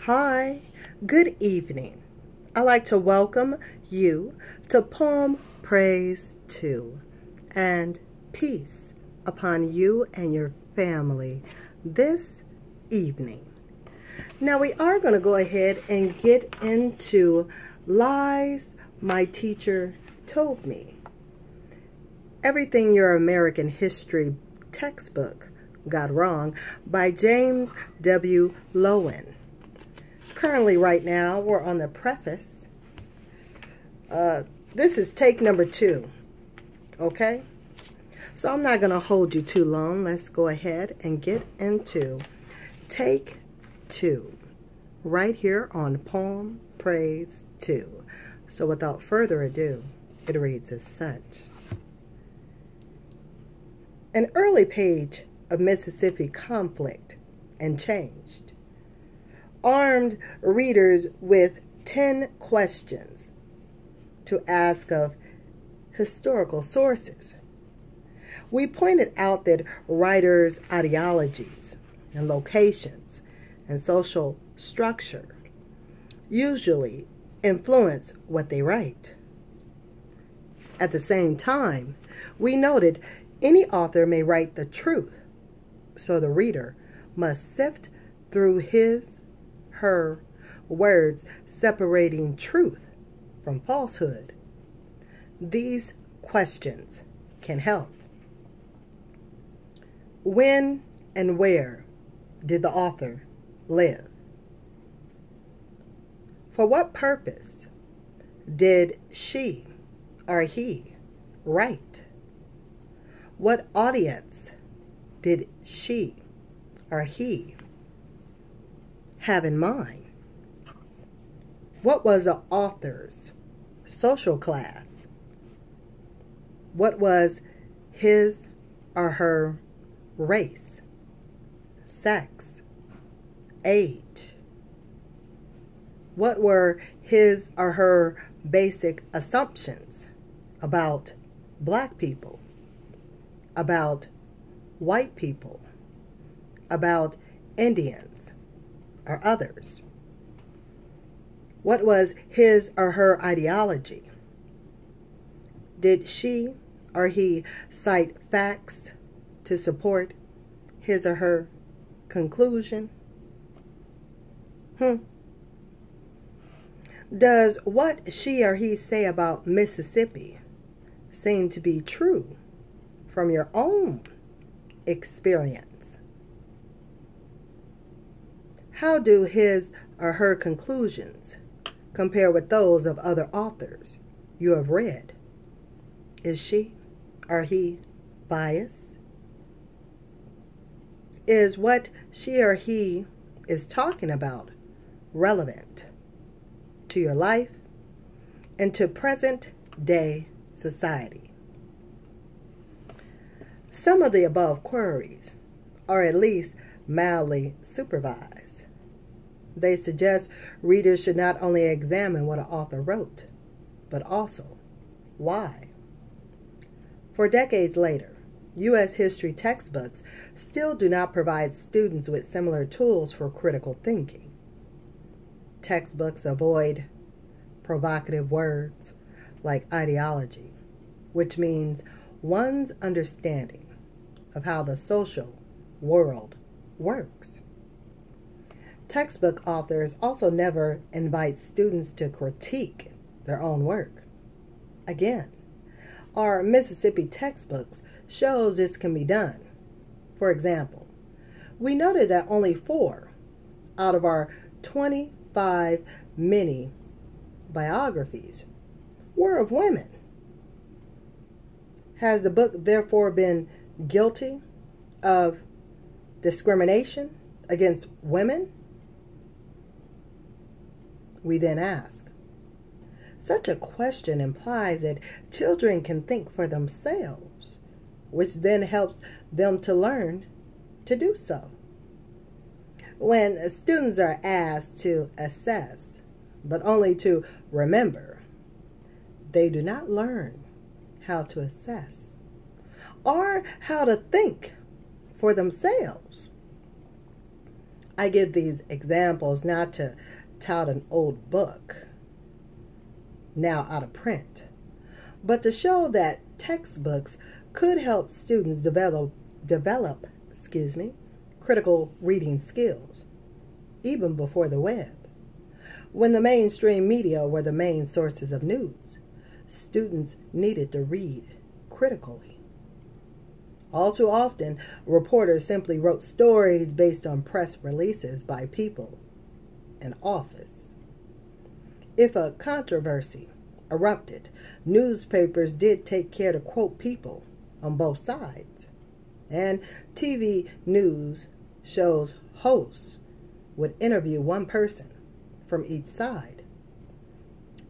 Hi, good evening. I'd like to welcome you to Poem Praise 2 and peace upon you and your family this evening. Now we are going to go ahead and get into Lies My Teacher Told Me. Everything Your American History Textbook Got Wrong by James W. Loewen. Currently, right now, we're on the preface. This is take number 2, okay? So I'm not going to hold you too long. Let's go ahead and get into take 2, right here on Poem Praise 2. So without further ado, it reads as such. An early page of Mississippi conflict and changed. Armed readers with 10 questions to ask of historical sources. We pointed out that writers' ideologies and locations and social structure usually influence what they write. At the same time, we noted any author may write the truth, so the reader must sift through her words, separating truth from falsehood. These questions can help. When and where did the author live? For what purpose did she or he write? What audience did she or he have in mind? What was the author's social class? What was his or her race, sex, age? What were his or her basic assumptions about black people, about white people, about Indians, or others? What was his or her ideology? Did she or he cite facts to support his or her conclusion? Does what she or he say about Mississippi seem to be true from your own experience? How do his or her conclusions compare with those of other authors you have read? Is she or he biased? Is what she or he is talking about relevant to your life and to present-day society? Some of the above queries are at least mildly supervised. They suggest readers should not only examine what an author wrote, but also why. For decades later, U.S. history textbooks still do not provide students with similar tools for critical thinking. Textbooks avoid provocative words like ideology, which means one's understanding of how the social world works. Textbook authors also never invite students to critique their own work. Again, our Mississippi textbooks shows this can be done. For example, we noted that only 4 out of our 25 mini biographies were of women. Has the book therefore been guilty of discrimination against women? We then ask. Such a question implies that children can think for themselves, which then helps them to learn to do so. When students are asked to assess, but only to remember, they do not learn how to assess or how to think for themselves. I give these examples not to tout an old book, now out of print, but to show that textbooks could help students develop critical reading skills, even before the web. When the mainstream media were the main sources of news, students needed to read critically. All too often, reporters simply wrote stories based on press releases by people in office. If a controversy erupted, newspapers did take care to quote people on both sides, and TV news shows hosts would interview one person from each side.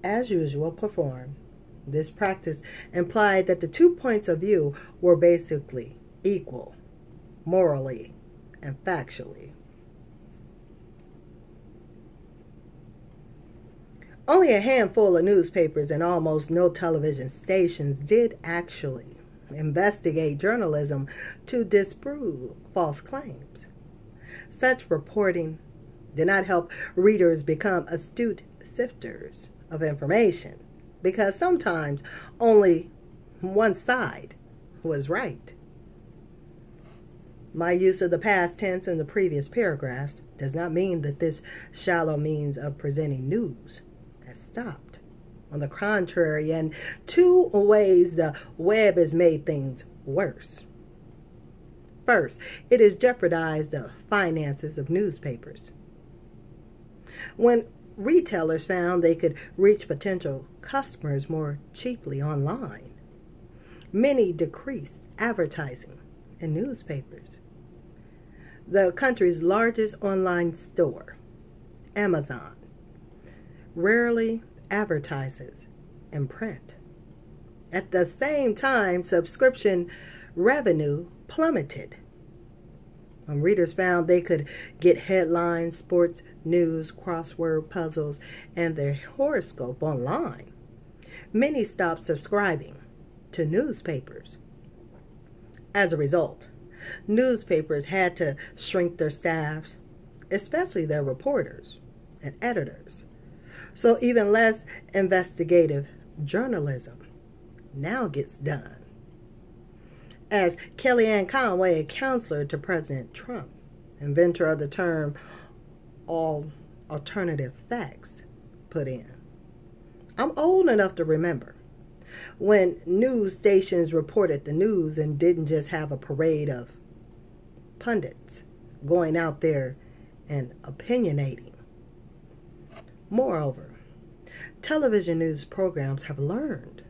As usual, perform. This practice implied that the 2 points of view were basically equal, morally and factually. Only a handful of newspapers and almost no television stations did actually investigate journalism to disprove false claims. Such reporting did not help readers become astute sifters of information, because sometimes only one side was right. My use of the past tense in the previous paragraphs does not mean that this shallow means of presenting news has stopped. On the contrary, in 2 ways the web has made things worse. First, it has jeopardized the finances of newspapers. When retailers found they could reach potential customers more cheaply online, many decreased advertising in newspapers. The country's largest online store, Amazon, rarely advertises in print. At the same time, subscription revenue plummeted. When readers found they could get headlines, sports news, crossword puzzles, and their horoscope online, many stopped subscribing to newspapers. As a result, newspapers had to shrink their staffs, especially their reporters and editors. So even less investigative journalism now gets done. As Kellyanne Conway, a counselor to President Trump, inventor of the term all alternative facts, put in, I'm old enough to remember when news stations reported the news and didn't just have a parade of pundits going out there and opinionating. Moreover, television news programs have learned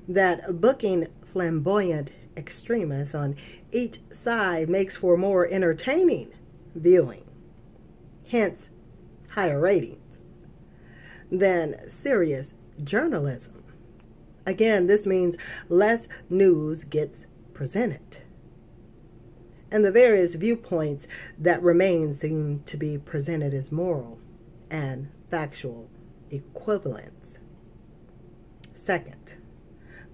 that booking flamboyant extremists on each side makes for more entertaining viewing, hence higher ratings, than serious journalism. Again, this means less news gets presented, and the various viewpoints that remain seem to be presented as moral and factual equivalents. Second,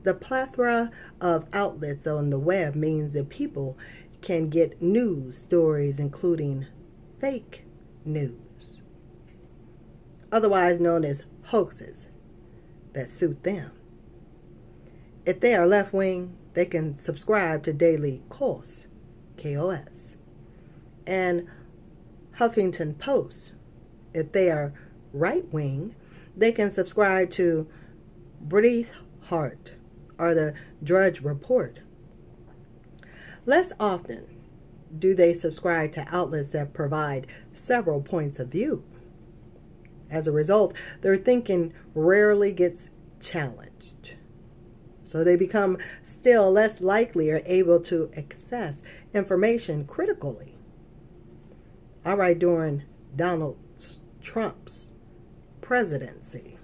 the plethora of outlets on the web means that people can get news stories, including fake news, otherwise known as hoaxes, that suit them. If they are left-wing, they can subscribe to Daily Kos, K-O-S, and Huffington Post. If they are right-wing, they can subscribe to Breitbart or the Drudge Report. Less often do they subscribe to outlets that provide several points of view. As a result, their thinking rarely gets challenged. So they become still less likely or able to access information critically. All right, during Donald Trump's presidency,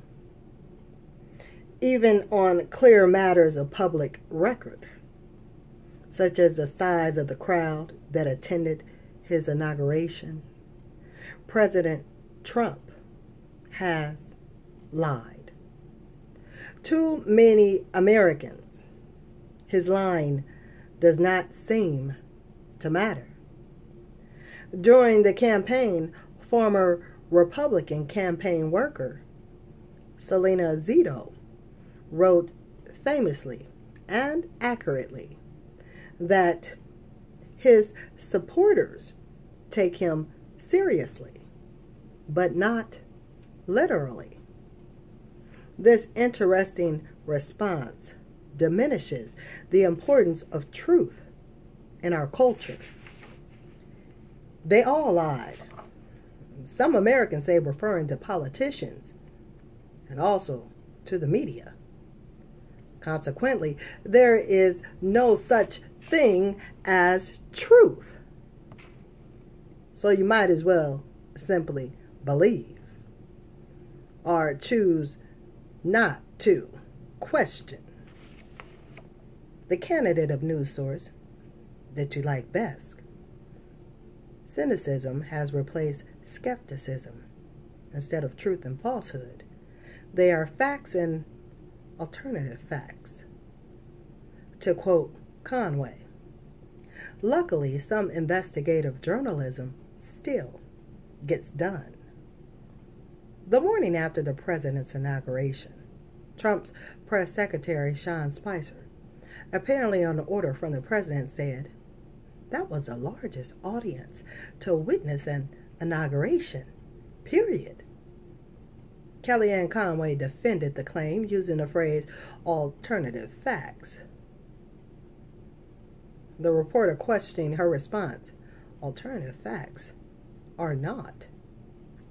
even on clear matters of public record, such as the size of the crowd that attended his inauguration, President Trump has lied. To many Americans, his lying does not seem to matter. During the campaign, former Republican campaign worker Selena Zito wrote famously and accurately that his supporters take him seriously, but not literally. This interesting response diminishes the importance of truth in our culture. They all lied. Some Americans say referring to politicians and also to the media. Consequently, there is no such thing as truth. So you might as well simply believe or choose not to question the candidate of news source that you like best. Cynicism has replaced skepticism instead of truth and falsehood. They are facts and alternative facts. To quote Conway, luckily some investigative journalism still gets done. The morning after the president's inauguration, Trump's press secretary Sean Spicer, apparently on order from the president, said, "That was the largest audience to witness an inauguration, period." Kellyanne Conway defended the claim using the phrase alternative facts. The reporter questioning her response, alternative facts are not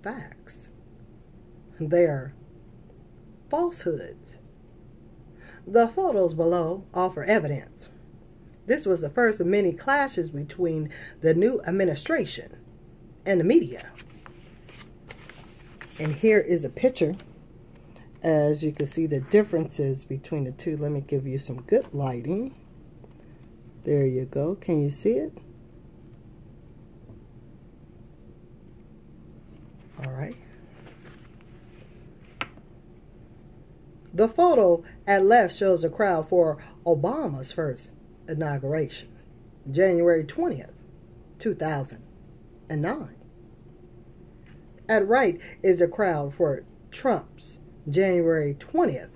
facts. They are falsehoods. The photos below offer evidence. This was the first of many clashes between the new administration and the media. And here is a picture. As you can see the differences between the two. Let me give you some good lighting. There you go. Can you see it? All right. The photo at left shows a crowd for Obama's first inauguration, January 20th, 2009. At right is the crowd for Trump's January 20th,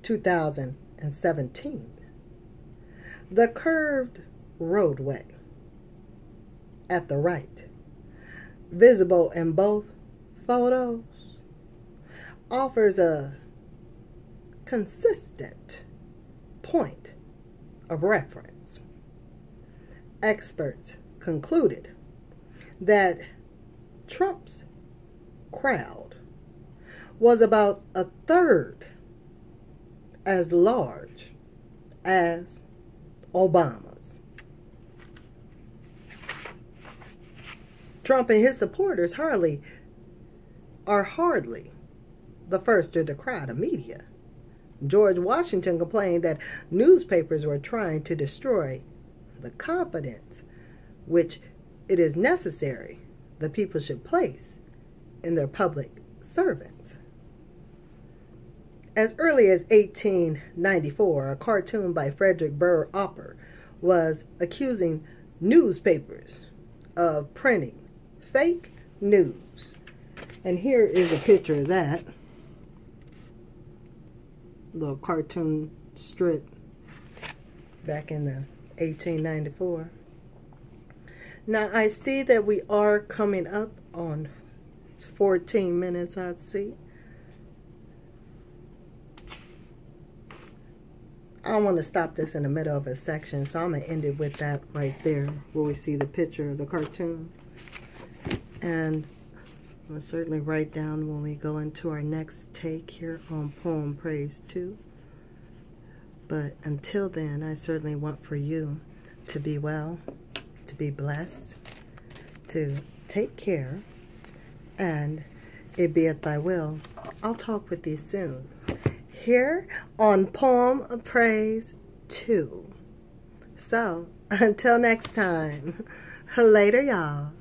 2017. The curved roadway at the right, visible in both photos, offers a consistent point of reference. Experts concluded that Trump's crowd was about a third as large as Obama's. Trump and his supporters are hardly the first in the crowd of media. George Washington complained that newspapers were trying to destroy the confidence which it is necessary the people should place in their public servants. As early as 1894, a cartoon by Frederick Burr Opper was accusing newspapers of printing fake news. And here is a picture of that. Little cartoon strip back in the 1894. Now I see that we are coming up on 14 minutes, I see. I don't want to stop this in the middle of a section, so I'm going to end it with that right there where we see the picture of the cartoon. And we'll certainly write down when we go into our next take here on Poem Praise 2. But until then, I certainly want for you to be well, to be blessed, to take care, and it be at thy will. I'll talk with thee soon here on Poem Praise 2. So, until next time, later y'all.